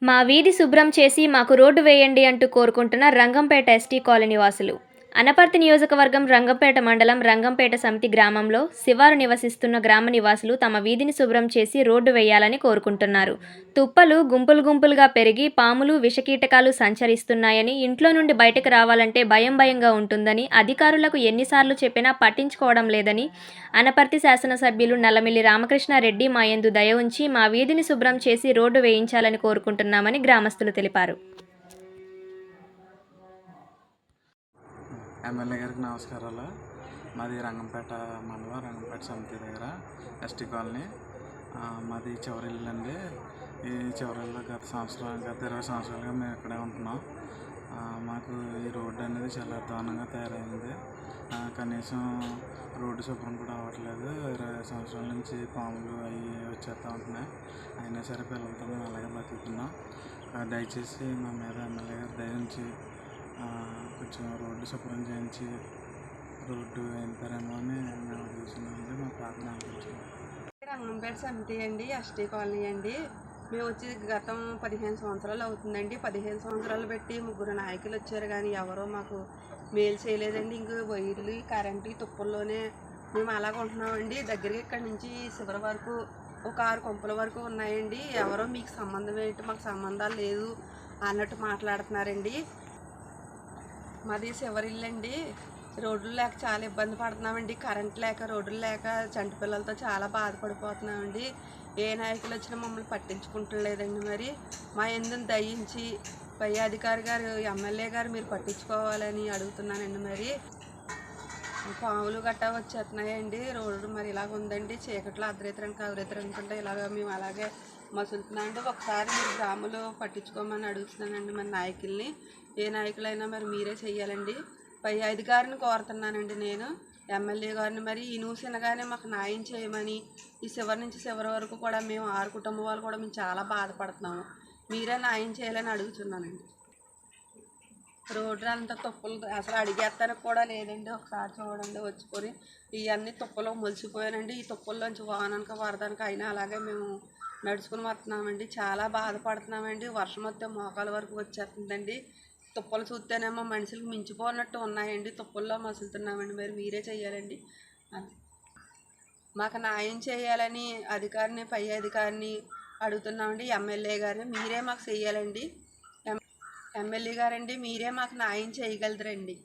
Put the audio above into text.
మా వీధి శుభ్రం చేసి మాకు రోడ్డు వేయండి అంటూ కోరుకుంటున్న రంగంపేట ఎస్టీ కాలనీ వాసులు. అనపర్తి నియోజకవర్గం రంగంపేట మండలం రంగంపేట సమితి గ్రామంలో శివారు నివసిస్తున్న గ్రామ నివాసులు తమ వీధిని శుభ్రం చేసి రోడ్డు వేయాలని కోరుకుంటున్నారు. తుప్పలు గుంపులు గుంపులుగా పెరిగి పాములు విషకీటకాలు సంచరిస్తున్నాయని, ఇంట్లో నుండి బయటకు రావాలంటే భయంగా ఉంటుందని, అధికారులకు ఎన్నిసార్లు చెప్పినా పట్టించుకోవడం లేదని అనపర్తి శాసనసభ్యులు నల్లమిల్లి రామకృష్ణారెడ్డి మా యందు దయ ఉంచి మా వీధిని శుభ్రం చేసి రోడ్డు వేయించాలని కోరుకుంటున్నామని గ్రామస్తులు తెలిపారు. ఎమ్మెల్యే గారికి నమస్కారాలు. మాది రంగంపేట మండలం రంగంపేట సమితి దగ్గర ఎస్టీ కాలనీ. మాది చివరి ఇల్లు అండి. ఈ చివరి ఇల్లు గత 20 సంవత్సరాలుగా మేము ఇక్కడే ఉంటున్నాం. మాకు ఈ రోడ్డు అనేది చాలా దారుణంగా తయారైంది. కనీసం రోడ్డు శుభ్రం కూడా అవ్వట్లేదు. 20 సంవత్సరాల నుంచి పాములు అవి వచ్చేస్తూ ఉంటున్నాయి. అయినా సరే పిల్లలతో మేము అలాగే బతుకుతున్నాం. దయచేసి మా మీద ఎమ్మెల్యే గారు దయ ఉంచి కొంచెం రోడ్డు శుభ్రం చేయించి రోడ్డు వేయించారేమో అని మేము అడుగుతున్నామండి. మా ప్రార్థన అనిపించింది. రంగంపేట సమితి అండి, ఎస్టీ కాలనీ అండి. మేము వచ్చి గతం 15 సంవత్సరాలు అవుతుందండి. 15 సంవత్సరాలు పెట్టి 3 నాయకులు వచ్చారు, కానీ ఎవరో మాకు మేలు చేయలేదండి. ఇంక వైర్లు కరెంటు తుప్పల్లోనే మేము అలాగ ఉంటున్నామండి. దగ్గరికి ఇక్కడ నుంచి చివరి వరకు ఒక 6 కొంపల వరకు ఉన్నాయండి. ఎవరో మీకు సంబంధం ఏంటి, మాకు సంబంధాలు లేదు అన్నట్టు మాట్లాడుతున్నారండి. మాది చివరిల్లు అండి. రోడ్లు లేక చాలా ఇబ్బంది పడుతున్నామండి. కరెంట్ లేక, రోడ్లు లేక చంటి పిల్లలతో చాలా బాధపడిపోతున్నామండి. ఏ నాయకులు వచ్చినా మమ్మల్ని పట్టించుకుంటలేదండి. మరి మా ఎందుకు దయించి పై అధికారి గారు, ఎమ్మెల్యే గారు మీరు పట్టించుకోవాలని అడుగుతున్నానండి. మరి పాములు గట్టా వచ్చేస్తున్నాయండి. రోడ్డు మరి ఇలాగ ఉందండి. చీకట్లో అర్ధరాత్రి అనుకుంటే ఇలాగ మేము అలాగే మసులుతున్నామండి. ఒకసారి మీరు గ్రామంలో పట్టించుకోమని అడుగుతున్నానండి మన నాయకుల్ని. ఏ నాయకులైనా మరి మీరే చెయ్యాలండి. పై అధికారిని కోరుతున్నానండి నేను, ఎమ్మెల్యే గారిని. మరి ఈ న్యూస్ వినగానే మాకు న్యాయం చేయమని, ఈ చివరి నుంచి చివరి వరకు కూడా మేము 6 కుటుంబం వాళ్ళు కూడా మేము చాలా బాధపడుతున్నాము. మీరే న్యాయం చేయాలని అడుగుతున్నానండి. రోడ్డు అంతా తుప్పలు అసలు అడిగేస్తానికి కూడా లేదండి. ఒకసారి చూడండి వచ్చుకొని, ఇవన్నీ తుప్పలు మొలిసిపోయానండి. ఈ తుప్పల్లోంచి వానానికి వరదానికి అయినా అలాగే మేము నడుచుకుని వస్తున్నామండి. చాలా బాధపడుతున్నామండి. వర్షం వస్తే మోకాల వరకు వచ్చేస్తుందండి. తుప్పలు చూస్తేనేమో మనుషులకు మించిపోనట్టు ఉన్నాయండి. తుప్పల్లో మసులుతున్నామండి. మరి మీరే చెయ్యాలండి. మాకు న్యాయం చేయాలని అధికారిని, పై అధికారిని అడుగుతున్నామండి. ఎమ్మెల్యే గారిని మీరే మాకు చెయ్యాలండి. ఎమ్మెల్యే గారండి, మీరే మాకు న్యాయం చేయగలరండి.